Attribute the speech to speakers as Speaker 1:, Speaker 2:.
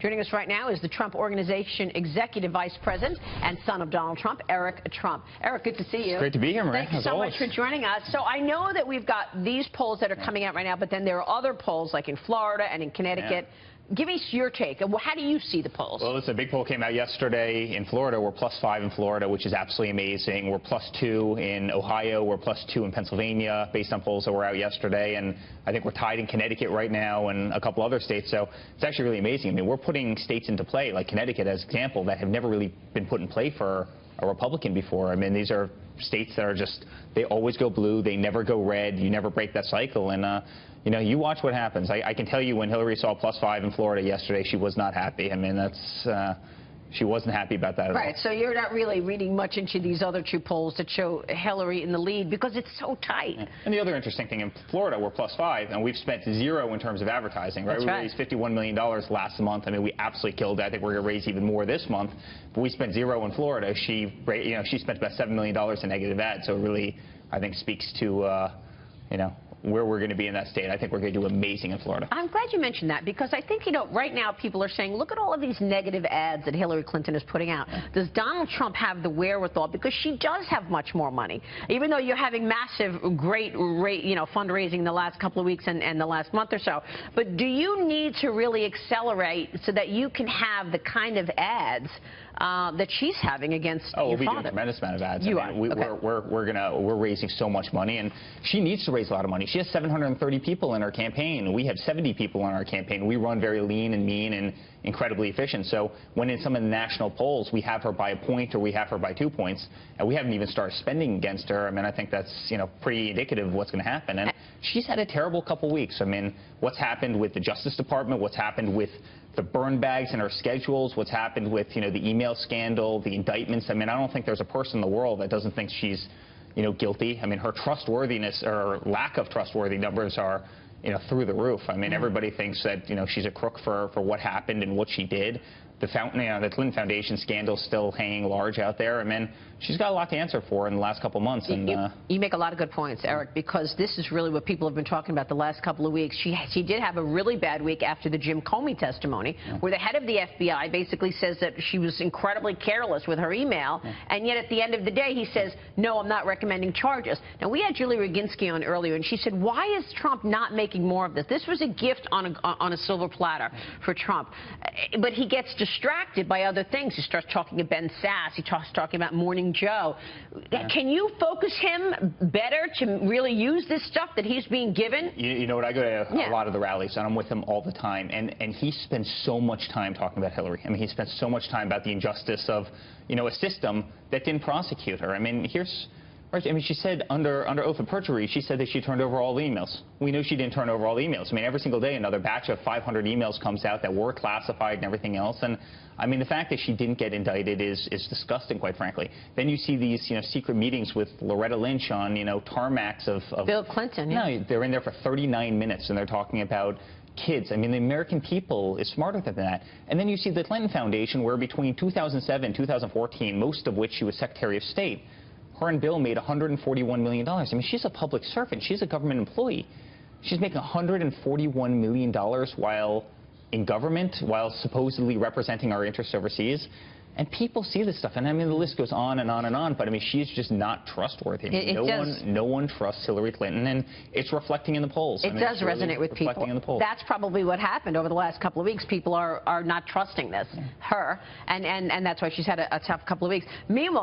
Speaker 1: Joining us right now is the Trump Organization Executive Vice President and son of Donald Trump, Eric Trump. Eric, good to see you.
Speaker 2: It's great to be here, Maria.
Speaker 1: Thank you so much for joining us. So I know that we've got these polls that are coming out right now, but then there are other polls like in Florida and in Connecticut. Yeah. Give us your take. How do you see the polls?
Speaker 2: Well, listen, a big poll came out yesterday in Florida. We're +5 in Florida, which is absolutely amazing. We're +2 in Ohio. We're +2 in Pennsylvania, based on polls that were out yesterday. And I think we're tied in Connecticut right now and a couple other states. So it's actually really amazing. I mean, we're putting states into play, like Connecticut, as an example, that have never really been put in play for a Republican before. I mean, these are states that are just, they always go blue. They never go red. You never break that cycle. And, you know, you watch what happens. I can tell you when Hillary saw +5 in Florida yesterday, she was not happy. I mean, she wasn't happy about that at all.
Speaker 1: Right, so you're not really reading much into these other two polls that show Hillary in the lead because it's so tight.
Speaker 2: Yeah. And the other interesting thing, in Florida, we're +5, and we've spent 0 in terms of advertising, right?
Speaker 1: That's
Speaker 2: We
Speaker 1: right.
Speaker 2: raised $51 million last month. I mean, we absolutely killed it. I think we're going to raise even more this month. But we spent 0 in Florida. She spent about $7 million in negative ads, so it really, I think, speaks to, where we're going to be in that state. I think we're going to do amazing in Florida.
Speaker 1: I'm glad you mentioned that because I think, right now people are saying, look at all of these negative ads that Hillary Clinton is putting out. Does Donald Trump have the wherewithal? Because she does have much more money. Even though you're having massive, great, fundraising in the last couple of weeks and the last month or so. But do you need to really accelerate so that you can have the kind of ads that she's having against your father?
Speaker 2: We'll be doing a tremendous amount of ads.
Speaker 1: We're
Speaker 2: raising so much money, and she needs to raise a lot of money. She has 730 people in her campaign. We have 70 people on our campaign. We run very lean and mean and incredibly efficient. So when in some of the national polls we have her by a point or we have her by 2 points, and we haven't even started spending against her, I mean, I think that's pretty indicative of what's going to happen. And she's had a terrible couple weeks. I mean, what's happened with the Justice Department, what's happened with the burn bags in her schedules, what's happened with the email scandal, the indictments. I mean, I don't think there's a person in the world that doesn't think she's guilty. I mean, her trustworthiness or lack of trustworthy numbers are through the roof. I mean, everybody thinks that she's a crook for what happened and what she did. The Clinton Foundation scandal still hanging large out there. I mean, she's got a lot to answer for in the last couple of months. And
Speaker 1: you make a lot of good points, Eric, because this is really what people have been talking about the last couple of weeks. She did have a really bad week after the Jim Comey testimony, where the head of the FBI basically says that she was incredibly careless with her email, and yet at the end of the day he says, no, I'm not recommending charges. Now, we had Julie Roginski on earlier, and she said, why is Trump not making more of this? This was a gift on a silver platter for Trump. But he gets distracted by other things. He starts talking to Ben Sass. He starts talking about Morning Joe. Can you focus him better to really use this stuff that he's being given?
Speaker 2: You know what? I go to a lot of the rallies, and I'm with him all the time. And he spends so much time talking about Hillary. I mean, he spends so much time about the injustice of, a system that didn't prosecute her. I mean, she said under oath of perjury, she said that she turned over all the emails. We know she didn't turn over all the emails. I mean, every single day another batch of 500 emails comes out that were classified and everything else. And I mean, the fact that she didn't get indicted is disgusting, quite frankly. Then you see these secret meetings with Loretta Lynch on tarmacs of
Speaker 1: Bill Clinton.
Speaker 2: No, they're in there for 39 minutes and they're talking about kids. I mean, the American people is smarter than that. And then you see the Clinton Foundation, where between 2007 and 2014, most of which she was Secretary of State, her and Bill made $141 million. I mean, she's a public servant. She's a government employee. She's making $141 million while in government, while supposedly representing our interests overseas. And people see this stuff. And I mean, the list goes on and on and on. But I mean, she's just not trustworthy. No one trusts Hillary Clinton. And it's reflecting in the polls.
Speaker 1: It does resonate with people.
Speaker 2: In the polls.
Speaker 1: That's probably what happened over the last couple of weeks. People are not trusting her. And that's why she's had a tough couple of weeks. Meanwhile,